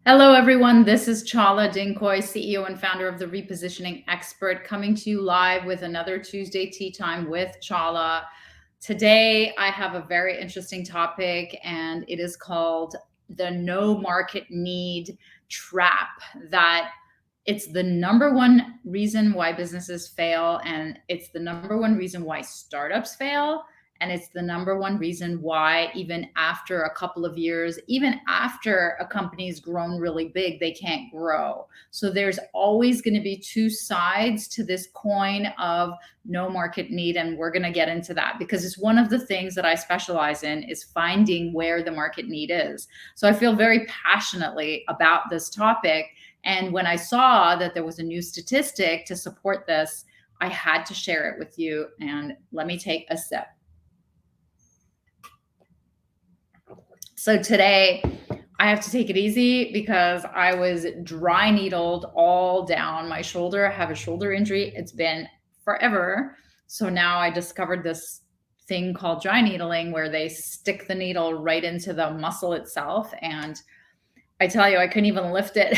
Hello, everyone. This is Chala Dinkoy, CEO and founder of the Repositioning Expert, coming to you live with another Tuesday Tea Time with Chala. Today, I have a very interesting topic, and it is called the no market need trap. That it's the number one reason why businesses fail, and it's the number one reason why startups fail. And it's the number one reason why, even after a couple of years, even after a company's grown really big, they can't grow. So there's always going to be two sides to this coin of no market need. And we're going to get into that because it's one of the things that I specialize in is finding where the market need is. So I feel very passionately about this topic. And when I saw that there was a new statistic to support this, I had to share it with you. And let me take a sip. So today I have to take it easy because I was dry needled all down my shoulder. I have a shoulder injury. It's been forever. So now I discovered this thing called dry needling where they stick the needle right into the muscle itself. And I tell you, I couldn't even lift it.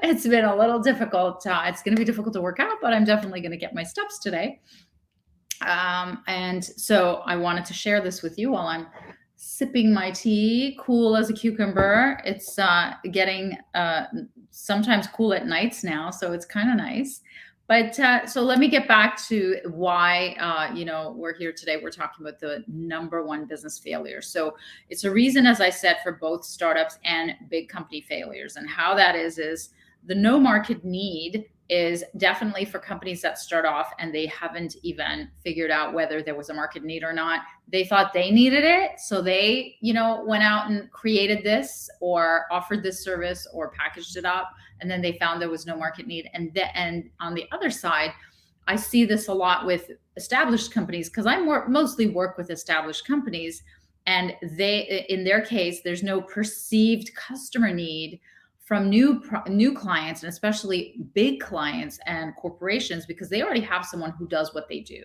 It's been a little difficult. It's going to be difficult to work out, but I'm definitely going to get my steps today. And so I wanted to share this with you while I'm sipping my tea, cool as a cucumber. It's getting sometimes cool at nights now, so it's kind of nice. But so let me get back to why we're here today. We're talking about the number one business failure. So it's a reason, as I said, for both startups and big company failures. And how that is the no market need is definitely for companies that start off and they haven't even figured out whether there was a market need or not. They thought they needed it. So they, went out and created this or offered this service or packaged it up. And then they found there was no market need. And on the other side, I see this a lot with established companies because I mostly work with established companies. And in their case, there's no perceived customer need from new clients, and especially big clients and corporations, because they already have someone who does what they do.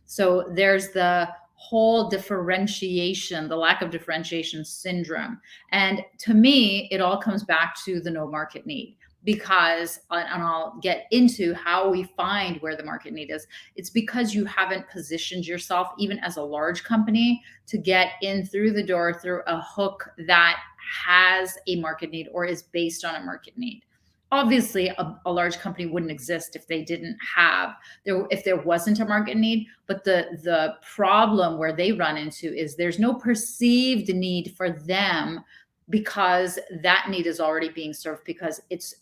So there's the whole differentiation, the lack of differentiation syndrome. And to me, it all comes back to the no market need. Because, and I'll get into how we find where the market need is, it's because you haven't positioned yourself, even as a large company, to get in through the door through a hook that has a market need or is based on a market need. Obviously, a large company wouldn't exist if they didn't have if there wasn't a market need. But the problem where they run into is there's no perceived need for them because that need is already being served because it's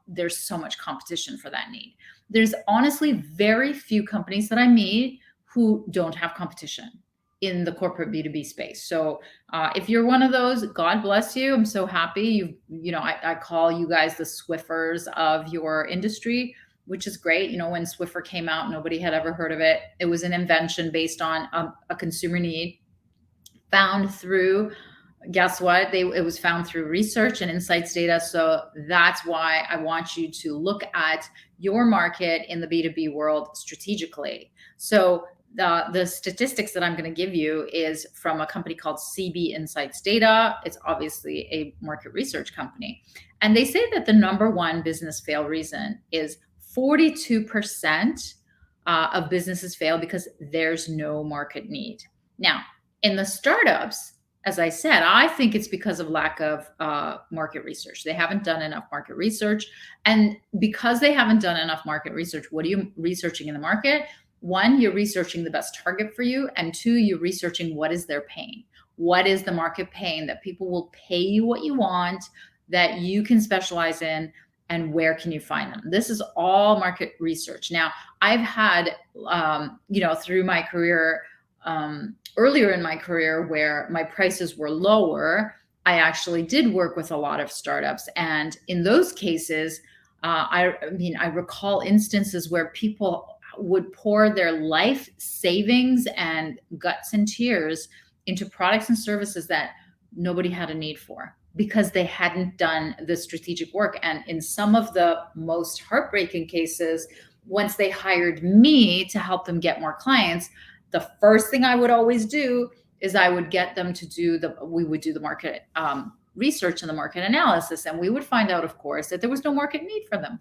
there's so much competition for that need. There's honestly very few companies that I meet who don't have competition in the corporate B2B space. So if you're one of those, God bless you. I'm so happy. I call you guys the Swiffers of your industry, which is great. When Swiffer came out, nobody had ever heard of it. It was an invention based on a consumer need found through, guess what? It was found through research and insights data. So that's why I want you to look at your market in the B2B world strategically. So the statistics that I'm going to give you is from a company called CB Insights Data. It's obviously a market research company. And they say that the number one business fail reason is 42% of businesses fail because there's no market need. Now, in the startups, as I said, I think it's because of lack of market research. They haven't done enough market research. And because they haven't done enough market research, what are you researching in the market? One, you're researching the best target for you. And two, you're researching what is their pain. What is the market pain that people will pay you what you want, that you can specialize in, and where can you find them? This is all market research. Now, I've had, through my career, earlier in my career where my prices were lower, I actually did work with a lot of startups. And in those cases, I recall instances where people would pour their life savings and guts and tears into products and services that nobody had a need for because they hadn't done the strategic work. And in some of the most heartbreaking cases, once they hired me to help them get more clients, the first thing I would always do is I would get them to we would do the market research and the market analysis, and we would find out, of course, that there was no market need for them.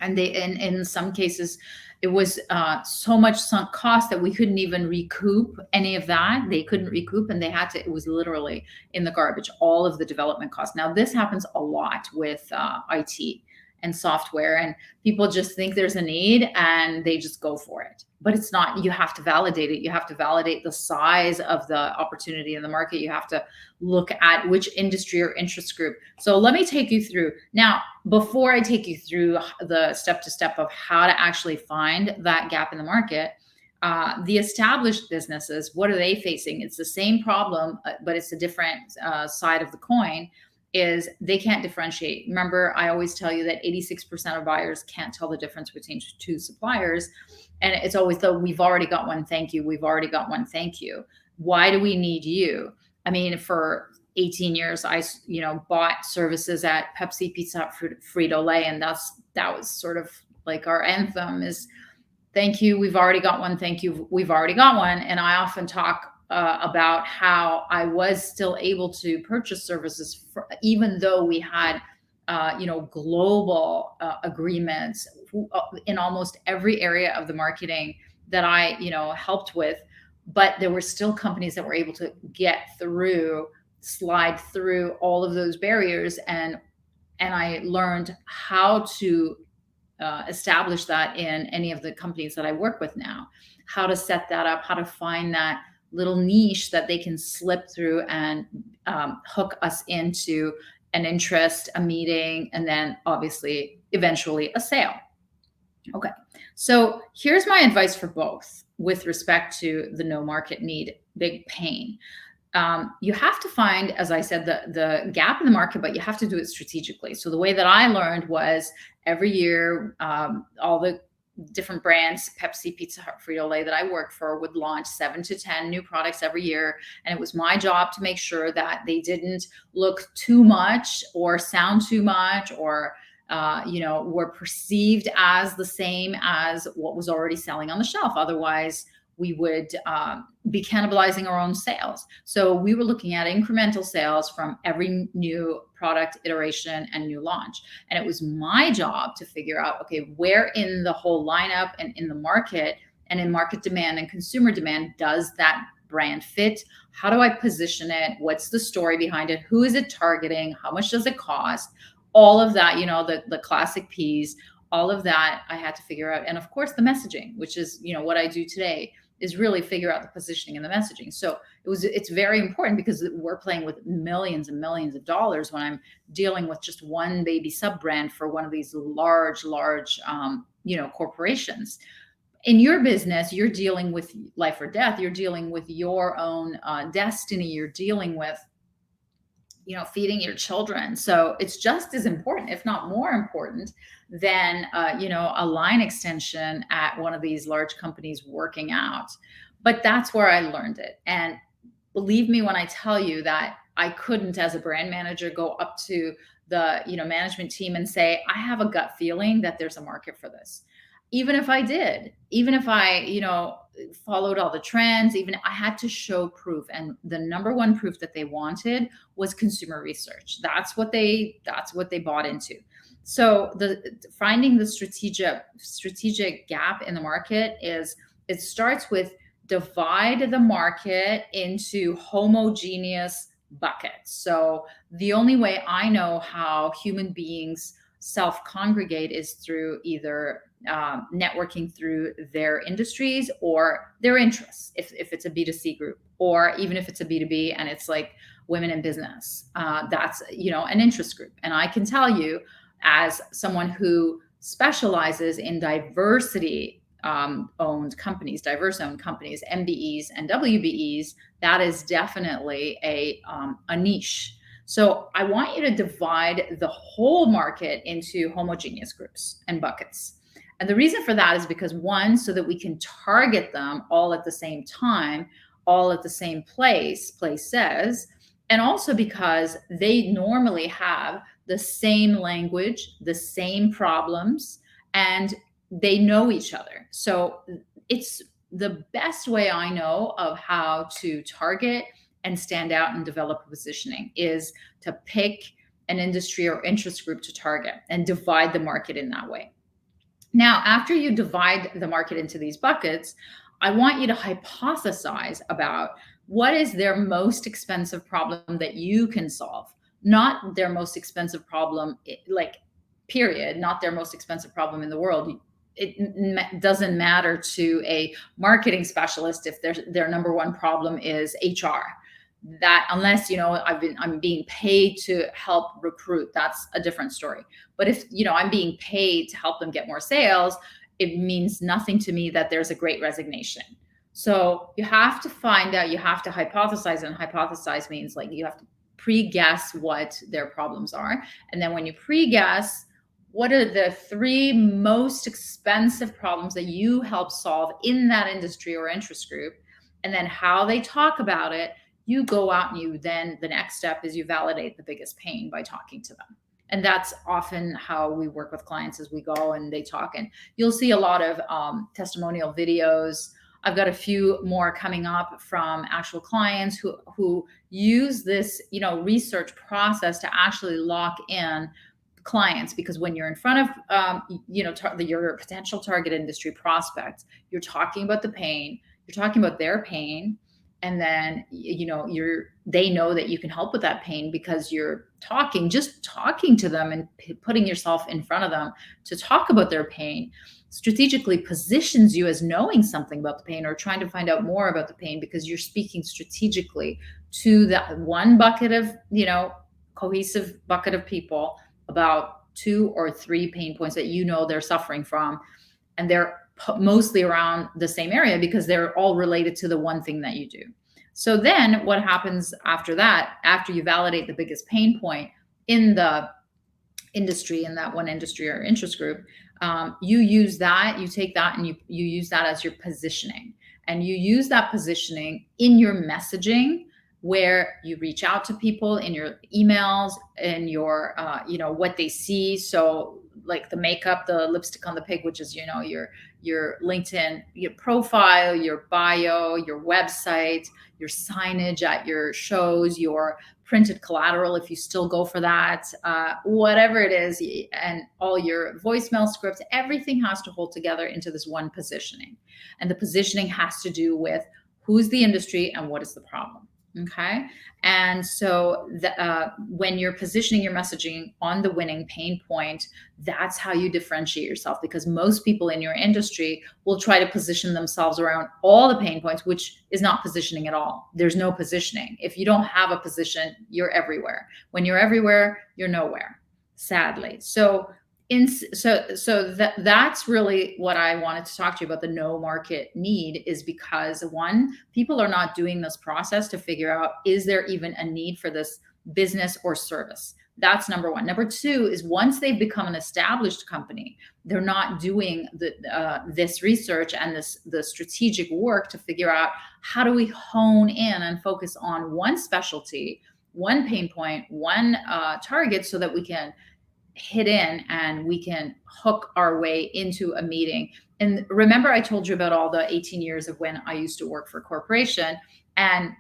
And they, in some cases, it was so much sunk cost that we couldn't even recoup any of that. They couldn't recoup, and they had to. It was literally in the garbage, all of the development costs. Now this happens a lot with IT and software, and people just think there's a need and they just go for it. But it's not. You have to validate it. You have to validate the size of the opportunity in the market. You have to look at which industry or interest group. So let me take you through now. Before I take you through the step to step of how to actually find that gap in the market, the established businesses, what are they facing? It's the same problem, but it's a different side of the coin. Is they can't differentiate. Remember, I always tell you that 86% of buyers can't tell the difference between two suppliers. And it's always the, we've already got one, thank you. We've already got one, thank you. Why do we need you? I mean, for 18 years, I, bought services at Pepsi, Pizza Hut, Frito-Lay, and that was sort of like our anthem is, thank you, we've already got one, thank you, we've already got one. And I often talk about how I was still able to purchase services even though we had, global agreements in almost every area of the marketing that I, helped with. But there were still companies that were able to slide through all of those barriers, and I learned how to establish that in any of the companies that I work with now, how to set that up, how to find that little niche that they can slip through and hook us into an interest, a meeting, and then obviously eventually a sale. Okay, so here's my advice for both with respect to the no market need, big pain. You have to find, as I said, the gap in the market, but you have to do it strategically. So the way that I learned was every year, all the different brands, Pepsi, Pizza Hut, Frito-Lay that I worked for would launch 7 to 10 new products every year. And it was my job to make sure that they didn't look too much or sound too much or, were perceived as the same as what was already selling on the shelf. Otherwise, we would be cannibalizing our own sales. So we were looking at incremental sales from every new product iteration and new launch. And it was my job to figure out, okay, where in the whole lineup and in the market and in market demand and consumer demand does that brand fit? How do I position it? What's the story behind it? Who is it targeting? How much does it cost? All of that, the classic P's, all of that I had to figure out. And of course, the messaging, which is, what I do today, is really figure out the positioning and the messaging. So it's very important because we're playing with millions and millions of dollars when I'm dealing with just one baby sub brand for one of these large, corporations. In your business, you're dealing with life or death. You're dealing with your own destiny. You're dealing with, feeding your children. So it's just as important, if not more important, than a line extension at one of these large companies working out. But that's where I learned it. And believe me when I tell you that I couldn't, as a brand manager, go up to the management team and say, I have a gut feeling that there's a market for this. Even if I did, even if I, followed all the trends, even I had to show proof. And the number one proof that they wanted was consumer research. That's what they bought into. So finding the strategic gap in the market it starts with divide the market into homogeneous buckets. So the only way I know how human beings self-congregate is through either networking through their industries or their interests, if it's a B2C group, or even if it's a B2B and it's like women in business, that's an interest group. And I can tell you, as someone who specializes in diversity owned companies, diverse owned companies, MBEs and WBEs, that is definitely a niche. So I want you to divide the whole market into homogeneous groups and buckets. And the reason for that is because, one, so that we can target them all at the same time, all at the same places, and also because they normally have the same language, the same problems, and they know each other. So it's the best way I know of how to target and stand out and develop a positioning is to pick an industry or interest group to target and divide the market in that way. Now, after you divide the market into these buckets, I want you to hypothesize about what is their most expensive problem that you can solve, not their most expensive problem, like, period, not their most expensive problem in the world. It doesn't matter to a marketing specialist if their number one problem is HR. That, unless I'm being paid to help recruit, that's a different story. But if I'm being paid to help them get more sales, it means nothing to me that there's a great resignation. So you have to find out, you have to hypothesize, and hypothesize means, like, you have to pre-guess what their problems are. And then when you pre-guess, what are the three most expensive problems that you help solve in that industry or interest group, and then how they talk about it, you go out and then the next step is you validate the biggest pain by talking to them. And that's often how we work with clients, as we go and they talk. And you'll see a lot of testimonial videos. I've got a few more coming up from actual clients who use this, research process to actually lock in clients. Because when you're in front of, your potential target industry prospects, you're talking about the pain, you're talking about their pain. And then, they know that you can help with that pain because you're just talking to them and putting yourself in front of them to talk about their pain strategically positions you as knowing something about the pain or trying to find out more about the pain, because you're speaking strategically to that one bucket of, cohesive bucket of people about 2 or 3 pain points that they're suffering from. And they're mostly around the same area because they're all related to the one thing that you do. So then what happens after that, after you validate the biggest pain point in the industry, in that one industry or interest group, you use that, you take that and you use that as your positioning. And you use that positioning in your messaging, where you reach out to people in your emails and your, what they see. So, like the makeup, the lipstick on the pig, which is, your LinkedIn, your profile, your bio, your website, your signage at your shows, your printed collateral, if you still go for that, whatever it is, and all your voicemail scripts, everything has to hold together into this one positioning. And the positioning has to do with who's the industry and what is the problem. Okay. And so when you're positioning your messaging on the winning pain point, that's how you differentiate yourself, because most people in your industry will try to position themselves around all the pain points, which is not positioning at all. There's no positioning. If you don't have a position, you're everywhere. When you're everywhere, you're nowhere, sadly. So that's really what I wanted to talk to you about. The no market need is because, one, people are not doing this process to figure out, is there even a need for this business or service? That's number one. Number two is, once they've become an established company, they're not doing this research and the strategic work to figure out, how do we hone in and focus on one specialty, one pain point, one target, so that we can hit in and we can hook our way into a meeting. And remember, I told you about all the 18 years of when I used to work for a corporation, and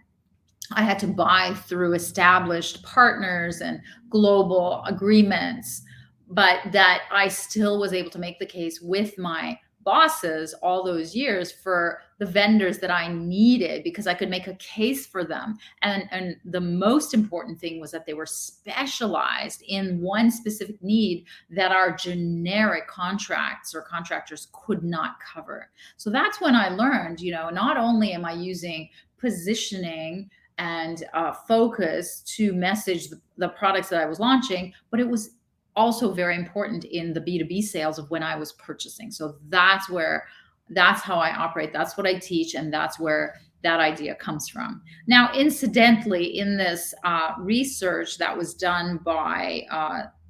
I had to buy through established partners and global agreements, but that I still was able to make the case with my bosses all those years for the vendors that I needed, because I could make a case for them. And the most important thing was that they were specialized in one specific need that our generic contracts or contractors could not cover. So that's when I learned, not only am I using positioning and focus to message the products that I was launching, but it was also very important in the B2B sales of when I was purchasing. So that's how I operate. That's what I teach. And that's where that idea comes from. Now, incidentally, in this research that was done by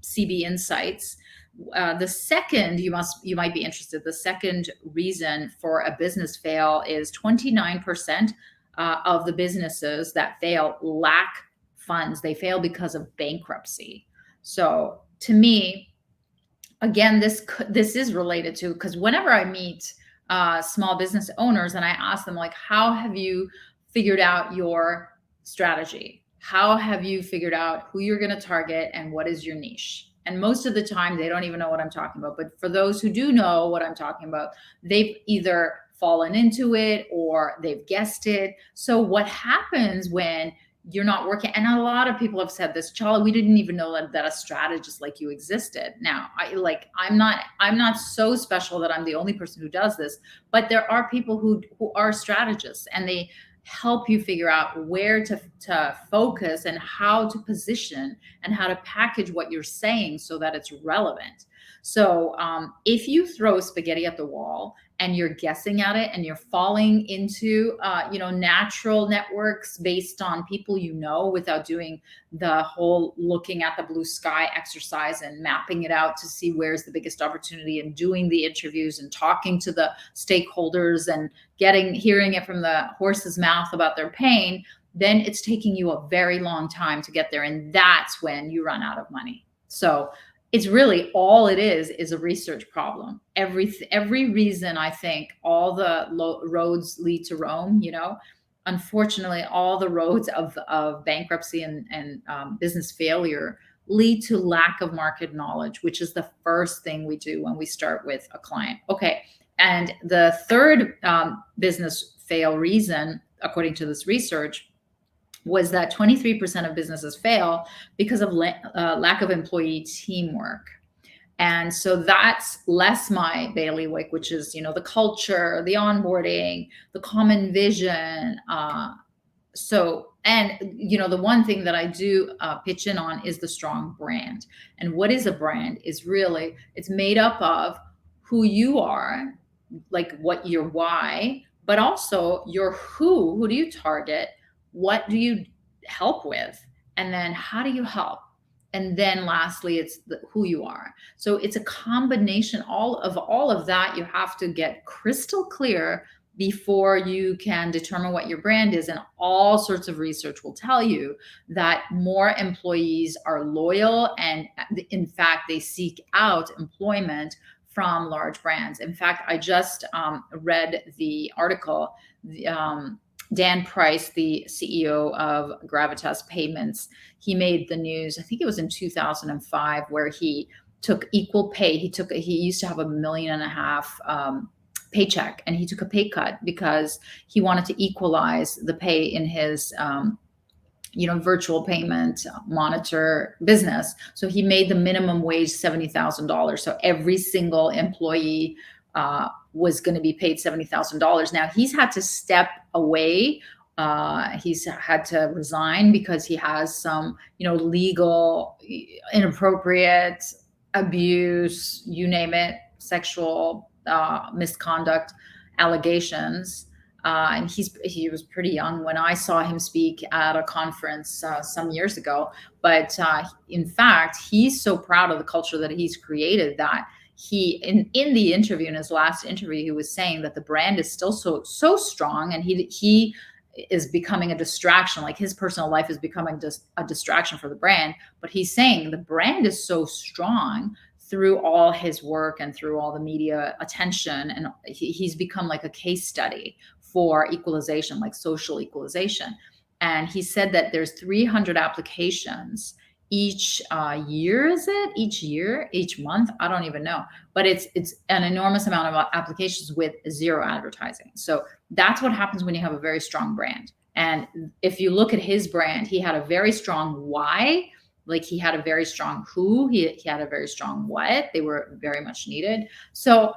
CB Insights, the second, you might be interested, the second reason for a business fail is 29% of the businesses that fail lack funds. They fail because of bankruptcy. So to me, again, this is related to, because whenever I meet small business owners and I ask them, like, how have you figured out your strategy. How have you figured out who you're going to target and what is your niche? And most of the time, they don't even know what I'm talking about. But for those who do know what I'm talking about, they've either fallen into it or they've guessed it. So, what happens when you're not working? And a lot of people have said this, Chala, we didn't even know that a strategist like you existed. Now, I'm not so special that I'm the only person who does this, but there are people who are strategists, and they help you figure out where to focus and how to position and how to package what you're saying so that it's relevant. So if you throw spaghetti at the wall and you're guessing at it and you're falling into natural networks based on people you know without doing the whole looking at the blue sky exercise and mapping it out to see where's the biggest opportunity and doing the interviews and talking to the stakeholders and hearing it from the horse's mouth about their pain, then it's taking you a very long time to get there, and that's when you run out of money. So it's really all it is a research problem. Every reason I think all the roads lead to Rome, unfortunately, all the roads of bankruptcy and business failure lead to lack of market knowledge, which is the first thing we do when we start with a client. Okay. And the third business fail reason, according to this research, was that 23% of businesses fail because of lack of employee teamwork. And so that's less my bailiwick, which is, the culture, the onboarding, the common vision. The one thing that I do pitch in on is the strong brand. And what is a brand is really, it's made up of who you are, like what your why, but also your who do you target? What do you help with? And then how do you help? And then lastly, it's who you are. So it's a combination, all of that. You have to get crystal clear before you can determine what your brand is. And all sorts of research will tell you that more employees are loyal, and in fact, they seek out employment from large brands. In fact, I just read the article, Dan Price, the CEO of Gravitas Payments, he made the news, I think it was in 2005, where he took equal pay. He used to have $1.5 million paycheck, and he took a pay cut because he wanted to equalize the pay in his virtual payment monitor business. So he made the minimum wage $70,000. So every single employee was going to be paid $70,000. Now he's had to step away. He's had to resign because he has some, legal inappropriate abuse, you name it, sexual misconduct allegations. And he was pretty young when I saw him speak at a conference some years ago. But in fact, he's so proud of the culture that he's created that he, in the interview, in his last interview, he was saying that the brand is still so strong, and he is becoming a distraction. Like his personal life is becoming just a distraction for the brand. But he's saying the brand is so strong through all his work and through all the media attention, and he's become like a case study for equalization, like social equalization. And he said that there's 300 applications each year. Is it each year, each month? I don't even know, but it's an enormous amount of applications with zero advertising. So that's what happens when you have a very strong brand. And if you look at his brand, he had a very strong why. Like he had a very strong who, he had a very strong what. They were very much needed. So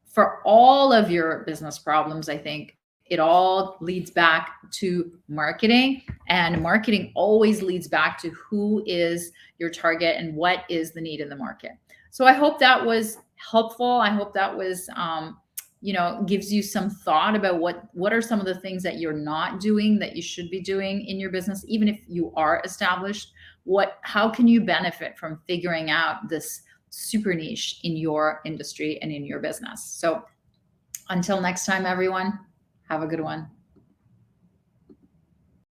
for all of your business problems, I think it all leads back to marketing, and marketing always leads back to who is your target and what is the need in the market. So I hope that was helpful. I hope that was, gives you some thought about what are some of the things that you're not doing that you should be doing in your business, even if you are established. How can you benefit from figuring out this super niche in your industry and in your business? So until next time, everyone, have a good one.